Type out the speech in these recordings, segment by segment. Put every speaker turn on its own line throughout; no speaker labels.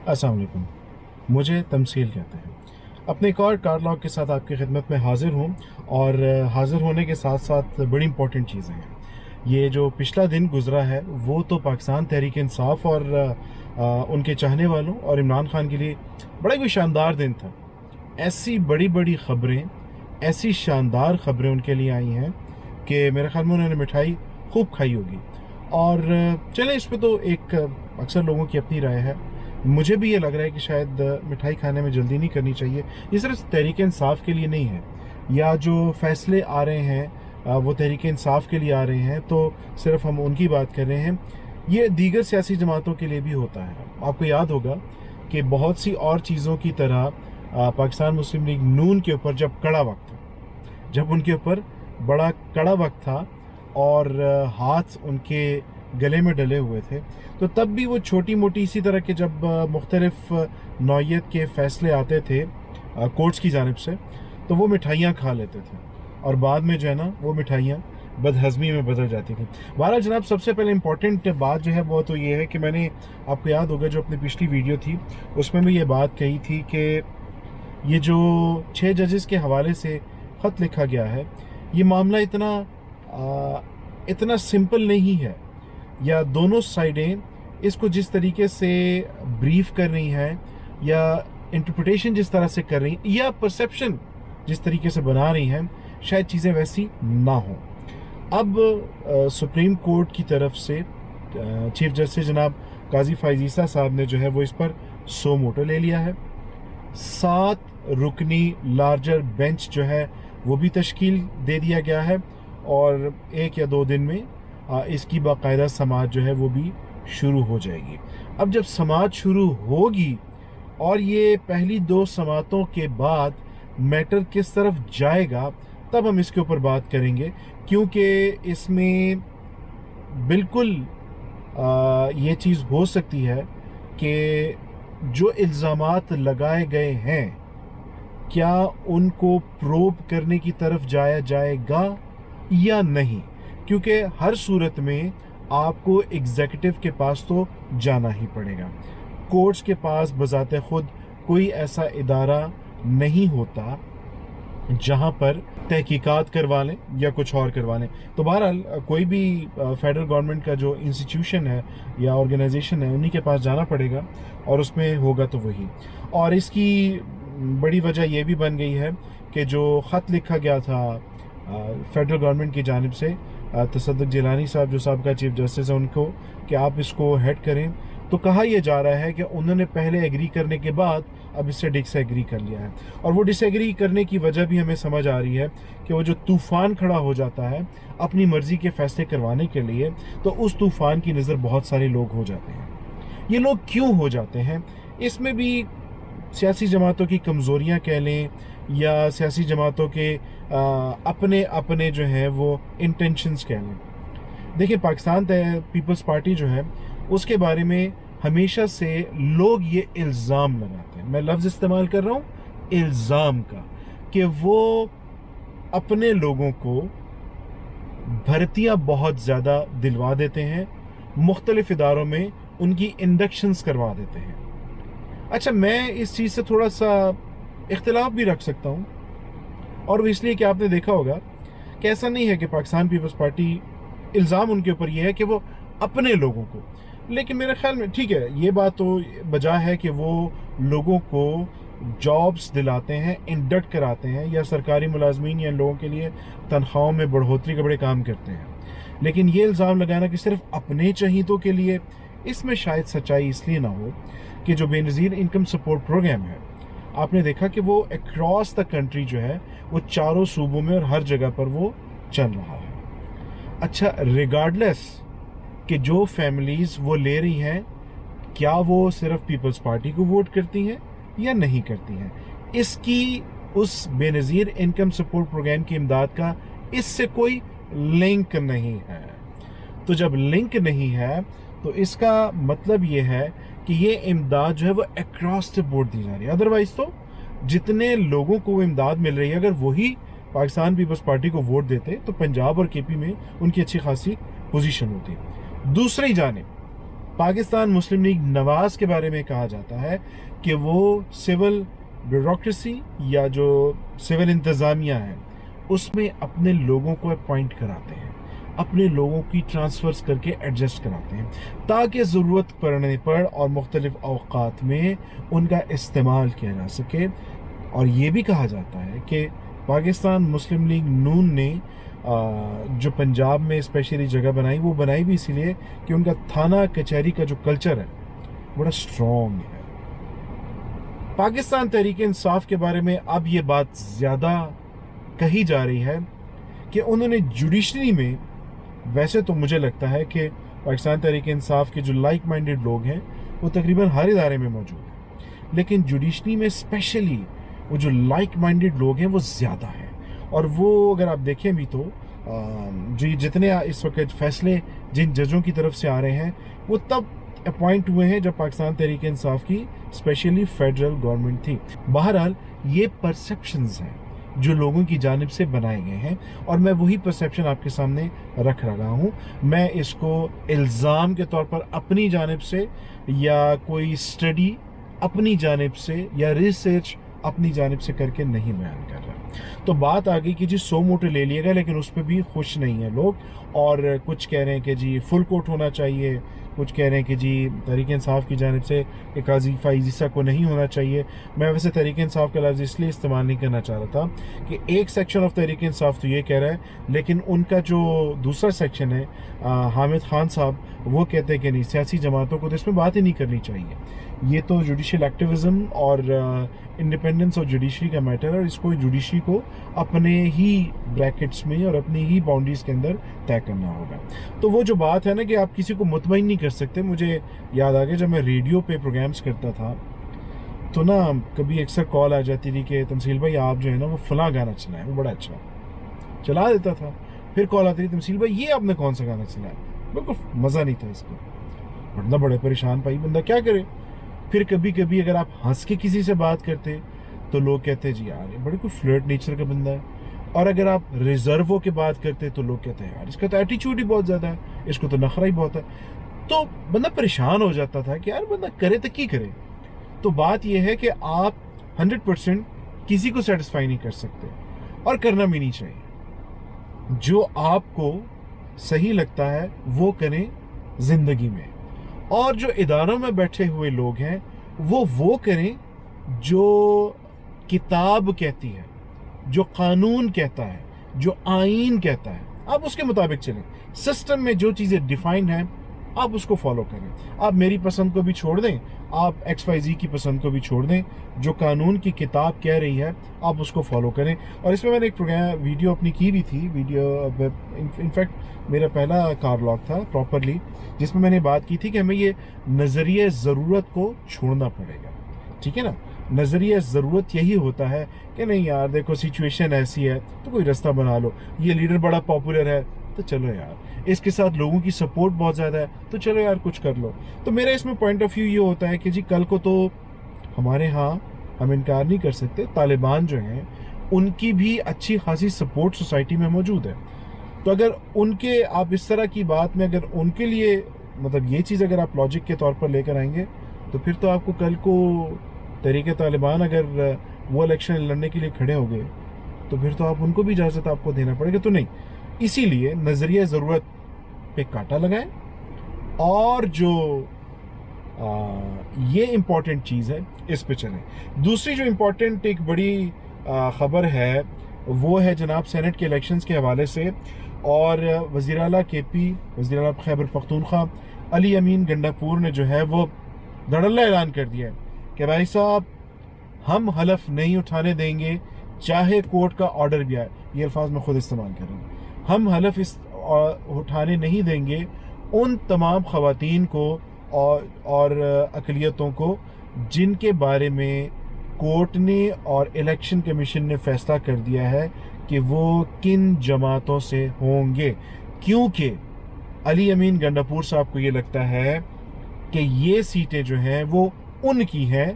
अस्सलाम वालेकुम। मुझे तमसील कहते हैं। अपने एक और कारलॉग के साथ आपकी खिदमत में हाज़िर हूँ और हाज़िर होने के साथ साथ बड़ी इंपॉर्टेंट चीज़ें हैं। ये जो पिछला दिन गुज़रा है वो तो पाकिस्तान तहरीक इंसाफ और उनके चाहने वालों और इमरान खान के लिए बड़ा ही शानदार दिन था। ऐसी बड़ी बड़ी ख़बरें, ऐसी शानदार ख़बरें उनके लिए आई हैं कि मेरे ख़्याल में उन्होंने मिठाई खूब खाई होगी। और चलें, इस पे तो एक अक्सर लोगों की अपनी राय है। मुझे भी ये लग रहा है कि शायद मिठाई खाने में जल्दी नहीं करनी चाहिए। ये सिर्फ तहरीक इंसाफ के लिए नहीं है, या जो फ़ैसले आ रहे हैं वो तहरीक इंसाफ के लिए आ रहे हैं, तो सिर्फ हम उनकी बात कर रहे हैं। ये दीगर सियासी जमातों के लिए भी होता है। आपको याद होगा कि बहुत सी और चीज़ों की तरह पाकिस्तान मुस्लिम लीग नून के ऊपर जब कड़ा वक्त था, जब उनके ऊपर बड़ा कड़ा वक्त था और हाथ उनके गले में डले हुए थे, तो तब भी वो छोटी मोटी इसी तरह के जब मुख्तलिफ नौइयत के फ़ैसले आते थे कोर्ट्स की जानिब से, तो वो मिठाइयाँ खा लेते थे और बाद में जो है ना वो मिठाइयाँ बदहज़मी में बदल जाती थी। बहरहाल जनाब, सबसे पहले इम्पॉर्टेंट बात जो है वो तो ये है कि मैंने, आपको याद होगा जो अपनी पिछली वीडियो थी उसमें भी ये बात कही थी कि ये जो 6 जजेस के हवाले से ख़त लिखा गया है, ये मामला इतना सिंपल नहीं है, या दोनों साइडें इसको जिस तरीके से ब्रीफ कर रही हैं या इंटरप्रिटेशन जिस तरह से कर रही हैं या परसेप्शन जिस तरीके से बना रही हैं, शायद चीज़ें वैसी ना हों। अब सुप्रीम कोर्ट की तरफ से चीफ जस्टिस जनाब काजी फ़ाइज़ ईसा साहब ने जो है वो इस पर सो मोटो ले लिया है। 7 रुकनी लार्जर बेंच जो है वो भी तश्कील दे दिया गया है और 1 या 2 दिन में इसकी बाकायदा समाअत जो है वो भी शुरू हो जाएगी। अब जब समाअत शुरू होगी और ये पहली 2 समाअतों के बाद मैटर किस तरफ जाएगा, तब हम इसके ऊपर बात करेंगे, क्योंकि इसमें बिल्कुल ये चीज़ हो सकती है कि जो इल्ज़ामात लगाए गए हैं क्या उनको प्रोब करने की तरफ जाया जाएगा या नहीं, क्योंकि हर सूरत में आपको एग्जीक्यूटिव के पास तो जाना ही पड़ेगा। कोर्ट्स के पास बज़ाते खुद कोई ऐसा इदारा नहीं होता जहां पर तहकीकात करवा लें या कुछ और करवा लें। तो बहरहाल कोई भी फेडरल गवर्नमेंट का जो इंस्टीट्यूशन है या ऑर्गेनाइजेशन है, उन्हीं के पास जाना पड़ेगा और उसमें होगा तो वही। और इसकी बड़ी वजह यह भी बन गई है कि जो ख़त लिखा गया था फेडरल गवर्नमेंट की जानिब से तसद्दुक़ जिलानी साहब जो साहब का चीफ जस्टिस है उनको, कि आप इसको हेड करें, तो कहा यह जा रहा है कि उन्होंने पहले एग्री करने के बाद अब इससे डिसएग्री कर लिया है। और वो डिसएग्री करने की वजह भी हमें समझ आ रही है कि वो जो तूफ़ान खड़ा हो जाता है अपनी मर्ज़ी के फ़ैसले करवाने के लिए, तो उस तूफ़ान की नज़र बहुत सारे लोग हो जाते हैं। ये लोग क्यों हो जाते हैं? इसमें भी सियासी जमातों की कमज़ोरियाँ कह लें या सियासी जमातों के अपने अपने जो हैं वो इंटेंशंस कह लें। देखिए, पाकिस्तान पीपल्स पार्टी जो है उसके बारे में हमेशा से लोग ये इल्ज़ाम लगाते हैं, मैं लफ्ज़ इस्तेमाल कर रहा हूँ इल्ज़ाम का, कि वो अपने लोगों को भर्तियाँ बहुत ज़्यादा दिलवा देते हैं, मुख्तलिफ इदारों में उनकी इंडक्शंस करवा देते हैं। अच्छा, मैं इस चीज़ से थोड़ा सा इख्तिलाफ भी रख सकता हूँ, और वो इसलिए कि आपने देखा होगा कि ऐसा नहीं है कि पाकिस्तान पीपल्स पार्टी, इल्ज़ाम उनके ऊपर ये है कि वो अपने लोगों को, लेकिन मेरे ख्याल में ठीक है, ये बात तो बजा है कि वो लोगों को जॉब्स दिलाते हैं, इंडक्ट कराते हैं, या सरकारी मुलाजमीन या लोगों के लिए तनख्वाहों में बढ़ोतरी के बड़े काम करते हैं। लेकिन ये इल्ज़ाम लगाना कि सिर्फ अपने चहीतों के लिए, इसमें शायद सच्चाई इसलिए ना हो कि जो बेनज़ीर इनकम सपोर्ट प्रोग्राम है, आपने देखा कि वो अक्रॉस द कंट्री जो है वो चारों सूबों में और हर जगह पर वो चल रहा है। अच्छा, रिगार्डलेस कि जो फैमिलीज़ वो ले रही हैं, क्या वो सिर्फ पीपल्स पार्टी को वोट करती हैं या नहीं करती हैं, इसकी उस बेनज़ीर इनकम सपोर्ट प्रोग्राम की इमदाद का इससे कोई लिंक नहीं है। तो जब लिंक नहीं है तो इसका मतलब ये है कि ये इमदाद जो है वो अक्रॉस द बोर्ड दी जा रही है। अदरवाइज़ तो जितने लोगों को वो इमदाद मिल रही है, अगर वही पाकिस्तान पीपल्स पार्टी को वोट देते तो पंजाब और केपी में उनकी अच्छी खासी पोजीशन होती। दूसरी जानिब پاکستان مسلم لیگ نواز کے بارے میں کہا جاتا ہے کہ وہ سول بیوروکریسی یا جو سول انتظامیہ ہے اس میں اپنے لوگوں کو اپوائنٹ کراتے ہیں، اپنے لوگوں کی ٹرانسفرز کر کے ایڈجسٹ کراتے ہیں تاکہ ضرورت پڑنے پر اور مختلف اوقات میں ان کا استعمال کیا جا سکے۔ اور یہ بھی کہا جاتا ہے کہ پاکستان مسلم لیگ نون نے جو پنجاب میں اسپیشلی جگہ بنائی، وہ بنائی بھی اسی لیے کہ ان کا تھانہ کچہری کا جو کلچر ہے بڑا اسٹرانگ ہے۔ پاکستان تحریک انصاف کے بارے میں اب یہ بات زیادہ کہی جا رہی ہے کہ انہوں نے جوڈیشری میں، ویسے تو مجھے لگتا ہے کہ پاکستان تحریک انصاف کے جو لائک مائنڈڈ لوگ ہیں وہ تقریباً ہر ادارے میں موجود ہیں، لیکن جوڈیشری میں اسپیشلی وہ جو لائک مائنڈڈ لوگ ہیں وہ زیادہ ہیں۔ اور وہ اگر آپ دیکھیں بھی تو جو جتنے اس وقت فیصلے جن ججوں کی طرف سے آ رہے ہیں وہ تب اپوائنٹ ہوئے ہیں جب پاکستان تحریک انصاف کی اسپیشلی فیڈرل گورنمنٹ تھی۔ بہرحال یہ پرسیپشنز ہیں جو لوگوں کی جانب سے بنائے گئے ہیں، اور میں وہی پرسیپشن آپ کے سامنے رکھ رہا ہوں۔ میں اس کو الزام کے طور پر اپنی جانب سے یا کوئی اسٹڈی اپنی جانب سے یا ریسرچ اپنی جانب سے کر کے نہیں بیان کر رہا۔ تو بات آ گئی کہ جی 100 موٹر لے لیے گا، لیکن اس پہ بھی خوش نہیں ہیں لوگ، اور کچھ کہہ رہے ہیں کہ جی فل کوٹ ہونا چاہیے، کچھ کہہ رہے ہیں کہ جی تحریک انصاف کی جانب سے کہ قاضی فائز عیسیٰ کو نہیں ہونا چاہیے۔ میں ویسے تحریک انصاف کا لفظ اس لیے استعمال نہیں کرنا چاہ رہا تھا کہ ایک سیکشن آف تحریک انصاف تو یہ کہہ رہا ہے، لیکن ان کا جو دوسرا سیکشن ہے حامد خان صاحب، وہ کہتے ہیں کہ نہیں، سیاسی جماعتوں کو تو اس میں بات ہی نہیں کرنی چاہیے، یہ تو جوڈیشل ایکٹیویزم اور انڈیپینڈنس آف جوڈیشری کا میٹر ہے، اور اس کو جوڈیشری کو اپنے ہی بریکٹس میں اور اپنی ہی باؤنڈریز کے اندر طے کرنا ہوگا۔ تو وہ جو بات ہے نا کہ آپ کسی کو مطمئن نہیں کر سکتے، مجھے یاد آ گیا جب میں ریڈیو پہ پروگرامز کرتا تھا تو نا کبھی اکثر کال آ جاتی تھی کہ تمثیل بھائی آپ جو ہے نا وہ فلاں گانا چلائیں، وہ بڑا اچھا چلا دیتا تھا۔ پھر کال آتی تھی تمثیل بھائی یہ آپ نے کون سا گانا چلایا، بالکل مزہ نہیں تھا اس کو، بندہ بڑے پریشان، پائی بندہ کیا کرے۔ پھر کبھی کبھی اگر آپ ہنس کے کسی سے بات کرتے تو لوگ کہتے جی یار یہ بڑے کوئی فلرٹ نیچر کا بندہ ہے، اور اگر آپ ریزرو ہو کے بات کرتے تو لوگ کہتے ہیں یار اس کا تو ایٹیچیوڈ ہی بہت زیادہ ہے، اس کو تو نخرہ ہی بہت ہے۔ تو بندہ پریشان ہو جاتا تھا کہ یار بندہ کرے تو کی کرے۔ تو بات یہ ہے کہ آپ 100% کسی کو سیٹسفائی نہیں کر سکتے، اور کرنا بھی نہیں چاہیے۔ جو آپ کو صحیح لگتا ہے وہ کریں زندگی میں، اور جو اداروں میں بیٹھے ہوئے لوگ ہیں وہ کریں جو کتاب کہتی ہے، جو قانون کہتا ہے، جو آئین کہتا ہے، آپ اس کے مطابق چلیں۔ سسٹم میں جو چیزیں ڈیفائنڈ ہیں آپ اس کو فالو کریں۔ آپ میری پسند کو بھی چھوڑ دیں، آپ XYZ کی پسند کو بھی چھوڑ دیں، جو قانون کی کتاب کہہ رہی ہے آپ اس کو فالو کریں۔ اور اس میں نے ایک ویڈیو اپنی کی بھی تھی، انفیکٹ میرا پہلا کار لاگ تھا پراپرلی، جس میں نے بات کی تھی کہ ہمیں یہ نظریہ ضرورت کو چھوڑنا پڑے گا، ٹھیک ہے نا۔ نظریہ ضرورت یہی ہوتا ہے کہ نہیں یار دیکھو سچویشن ایسی ہے تو کوئی رستہ بنا لو، یہ لیڈر بڑا پاپولر ہے تو چلو یار اس کے ساتھ لوگوں کی سپورٹ بہت زیادہ ہے تو چلو یار کچھ کر لو۔ تو میرا اس میں پوائنٹ آف ویو یہ ہوتا ہے کہ جی کل کو تو ہمارے ہاں ہم انکار نہیں کر سکتے، طالبان جو ہیں ان کی بھی اچھی خاصی سپورٹ سوسائٹی میں موجود ہے، تو اگر ان کے آپ اس طرح کی بات میں اگر ان کے لیے مطلب یہ چیز اگر آپ لاجک کے طور پر لے کر آئیں گے تو پھر تو آپ کو کل کو تحریک طالبان اگر وہ الیکشن لڑنے کے لیے کھڑے ہو گئے تو پھر تو آپ ان کو بھی اجازت آپ کو دینا پڑے گا۔ تو نہیں، اسی لیے نظریہ ضرورت پہ کانٹا لگائیں، اور جو یہ امپورٹنٹ چیز ہے اس پہ چلیں۔ دوسری جو امپورٹنٹ ایک بڑی خبر ہے وہ ہے جناب سینٹ کے الیکشنز کے حوالے سے، اور وزیر اعلیٰ وزیر اعلیٰ خیبر پختونخوا علی امین گنڈاپور نے جو ہے وہ دھڑلہ اعلان کر دیا ہے کہ بھائی صاحب ہم حلف نہیں اٹھانے دیں گے چاہے کورٹ کا آرڈر بھی آئے، یہ الفاظ میں خود استعمال کر رہا ہوں، ہم حلف اٹھانے نہیں دیں گے ان تمام خواتین کو اور اقلیتوں کو جن کے بارے میں کورٹ نے اور الیکشن کمیشن نے فیصلہ کر دیا ہے کہ وہ کن جماعتوں سے ہوں گے، کیونکہ علی امین گنڈاپور صاحب کو یہ لگتا ہے کہ یہ سیٹیں جو ہیں وہ ان کی ہیں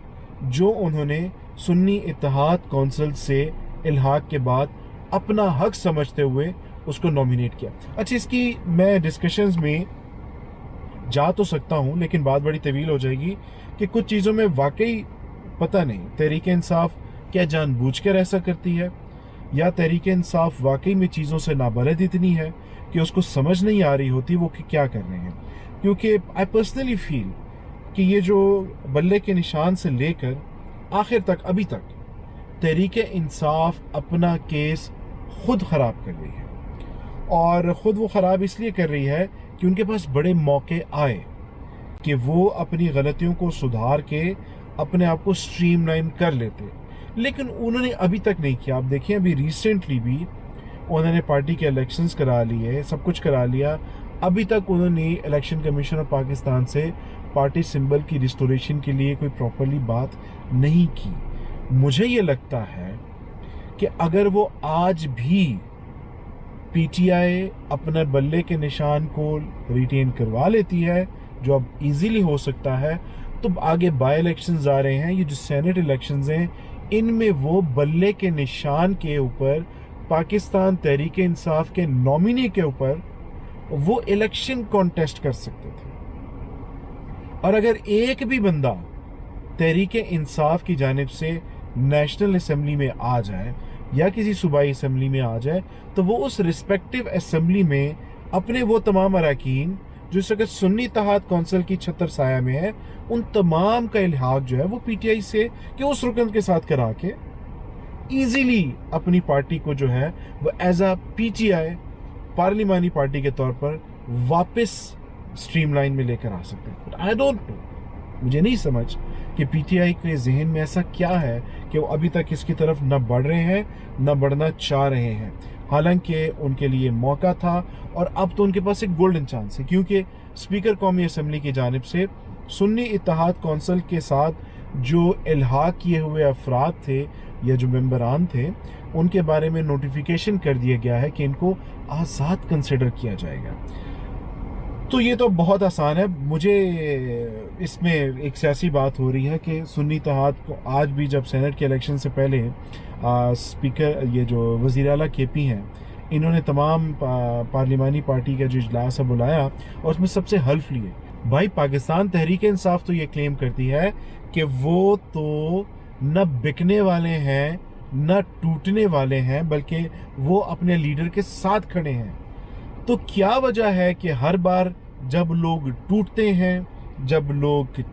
جو انہوں نے سنی اتحاد کونسل سے الحاق کے بعد اپنا حق سمجھتے ہوئے اس کو نومینیٹ کیا۔ اچھا، اس کی میں ڈسکشنز میں जा तो सकता हूँ, लेकिन बात बड़ी तवील हो जाएगी कि कुछ चीज़ों में वाकई पता नहीं तहरीक इंसाफ क्या जानबूझकर ऐसा करती है, या तहरीक इंसाफ वाकई में चीज़ों से नाबलद इतनी है कि उसको समझ नहीं आ रही होती वो कि क्या कर रहे हैं। क्योंकि आई पर्सनली फील कि ये जो बल्ले के निशान से लेकर आखिर तक अभी तक तहरीक इंसाफ अपना केस खुद ख़राब कर रही है, और ख़ुद वो ख़राब इसलिए कर रही है कि उनके पास बड़े मौके आए कि वो अपनी गलतियों को सुधार के अपने आप को स्ट्रीमलाइन कर लेते, लेकिन उन्होंने अभी तक नहीं किया। आप देखिए अभी रिसेंटली भी उन्होंने पार्टी के इलेक्शंस करा लिए, सब कुछ करा लिया, अभी तक उन्होंने इलेक्शन कमीशन ऑफ पाकिस्तान से पार्टी सिंबल की रिस्टोरेशन के लिए कोई प्रॉपरली बात नहीं की। मुझे ये लगता है कि अगर वो आज भी पीटीआई अपने बल्ले के निशान को रिटेन करवा लेती है, जो अब इजीली हो सकता है, तो आगे बाई इलेक्शंस आ रहे हैं, ये जो सेनेट इलेक्शंस हैं, इनमें वो बल्ले के निशान के ऊपर पाकिस्तान तहरीक इंसाफ के नॉमिनी के ऊपर वो इलेक्शन कॉन्टेस्ट कर सकते थे। और अगर एक भी बंदा तहरीक इंसाफ की जानिब से नेशनल असेंबली में आ जाए या किसी सूबाई असेंबली में आ जाए, तो वो उस रिस्पेक्टिव असेंबली में अपने वो तमाम अरकान जो इस वक्त सुन्नी इत्तेहाद कौंसिल की छतर साया में है, उन तमाम का इल्हाक जो है वो पीटीआई से कि उस रुकन के साथ करा के ईजीली अपनी पार्टी को जो है वो एज अ पीटीआई पार्लिमानी पार्टी के तौर पर वापस स्ट्रीमलाइन में लेकर आ सकते हैं। आई डोंट नो, मुझे नहीं समझ कि पीटीआई के जहन में ऐसा क्या है कि वो अभी तक इसकी तरफ न बढ़ रहे हैं न बढ़ना चाह रहे हैं। हालांकि उनके लिए मौका था और अब तो उनके पास एक गोल्डन चांस है, क्योंकि स्पीकर कौमी असम्बली की जानिब से सुन्नी इत्तेहाद कौंसिल के साथ जो इल्हाक किए हुए अफराद थे या जो मेंबरान थे, उनके बारे में नोटिफिकेशन कर दिया गया है कि इनको आज़ाद कंसिडर किया जाएगा। तो ये तो बहुत आसान है। मुझे इसमें एक सियासी बात हो रही है कि सुन्नी इत्तेहाद को आज भी, जब सेनेट के इलेक्शन से पहले स्पीकर ये जो वज़ीर आला केपी हैं, इन्होंने तमाम पार्लिमानी पार्टी का जो इजलास है बुलाया और उसमें सबसे हल्फ लिए। भाई पाकिस्तान तहरीक इंसाफ तो ये क्लेम करती है कि वो तो न बिकने वाले हैं न टूटने वाले हैं, बल्कि वो अपने लीडर के साथ खड़े हैं। तो क्या वजह है कि हर बार जब लोग टूटते हैं, जब लोग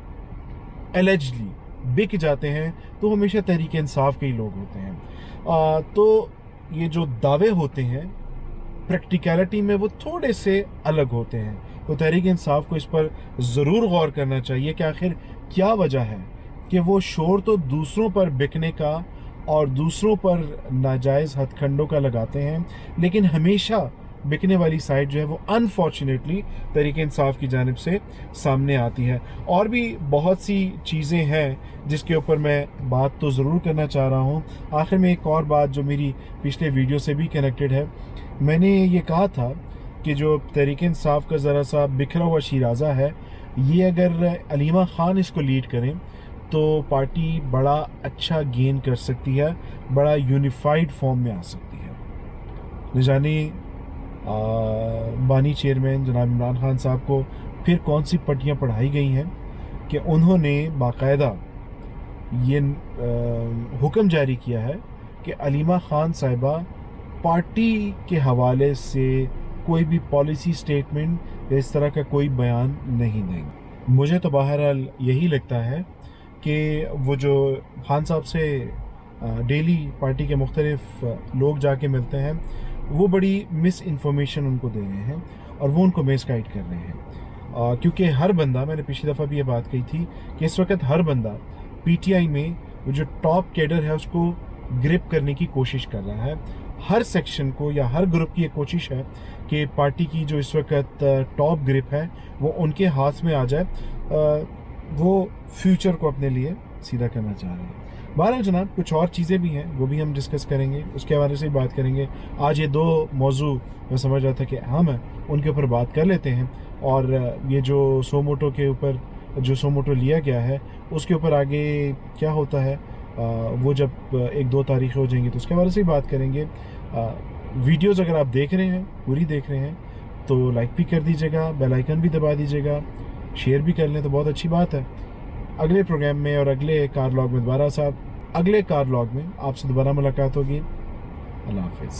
एलिजिडली बिक जाते हैं, तो हमेशा तहरीक इंसाफ के ही लोग होते हैं। तो ये जो दावे होते हैं प्रैक्टिकलिटी में वो थोड़े से अलग होते हैं। तो तहरीक इंसाफ को इस पर ज़रूर गौर करना चाहिए कि आखिर क्या वजह है कि वो शोर तो दूसरों पर बिकने का और दूसरों पर नाजायज़ हथकंडों का लगाते हैं, लेकिन हमेशा बिकने वाली साइड जो है वो अनफॉर्चुनेटली तहरीक इंसाफ की जानिब से सामने आती है। और भी बहुत सी चीज़ें हैं जिसके ऊपर मैं बात तो ज़रूर करना चाह रहा हूँ। आखिर में एक और बात जो मेरी पिछले वीडियो से भी कनेक्टेड है, मैंने ये कहा था कि जो तहरीक इंसाफ का ज़रा सा बिखरा हुआ शिराज़ा है, ये अगर अलीमा ख़ान इसको लीड करें तो पार्टी बड़ा अच्छा गेन कर सकती है, बड़ा यूनिफाइड फॉर्म में आ सकती है। न जाने बानी चेयरमैन जनाब इमरान खान साहब को फिर कौन सी पट्टियाँ पढ़ाई गई हैं कि उन्होंने बाकायदा ये हुक्म जारी किया है कि अलीमा ख़ान साहिबा पार्टी के हवाले से कोई भी पॉलिसी स्टेटमेंट या इस तरह का कोई बयान नहीं देंगे। मुझे तो बहरहाल यही लगता है कि वो जो खान साहब से डेली पार्टी के मुख्तलिफ लोग जाके मिलते हैं, वो बड़ी मिस इन्फॉर्मेशन उनको दे रहे हैं और वो उनको मिसगाइड कर रहे हैं। क्योंकि हर बंदा, मैंने पिछली दफ़ा भी ये बात कही थी कि इस वक्त हर बंदा पीटीआई में वो जो टॉप कैडर है उसको ग्रिप करने की कोशिश कर रहा है। हर सेक्शन को या हर ग्रुप की ये कोशिश है कि पार्टी की जो इस वक्त टॉप ग्रिप है वो उनके हाथ में आ जाए, वो फ्यूचर को अपने लिए सीधा करना चाह रहे हैं। बहरहाल जनाब, कुछ और चीज़ें भी हैं, वो भी हम डिस्कस करेंगे, उसके हवाले से बात करेंगे। आज ये दो मौजू मैं समझ रहा था कि अहम है, उनके ऊपर बात कर लेते हैं। और ये जो सोमोटो के ऊपर जो सोमोटो लिया गया है उसके ऊपर आगे क्या होता है, वो जब 1-2 तारीखें हो जाएंगी तो उसके हवाले से बात करेंगे। वीडियोज़ अगर आप देख रहे हैं, पूरी देख रहे हैं, तो लाइक भी कर दीजिएगा, बेल आइकन भी दबा दीजिएगा شیئر بھی کر لیں تو بہت اچھی بات ہے. اگلے پروگرام میں اور اگلے کار لاگ میں دوبارہ آپ سے دوبارہ ملاقات ہوگی. اللہ حافظ.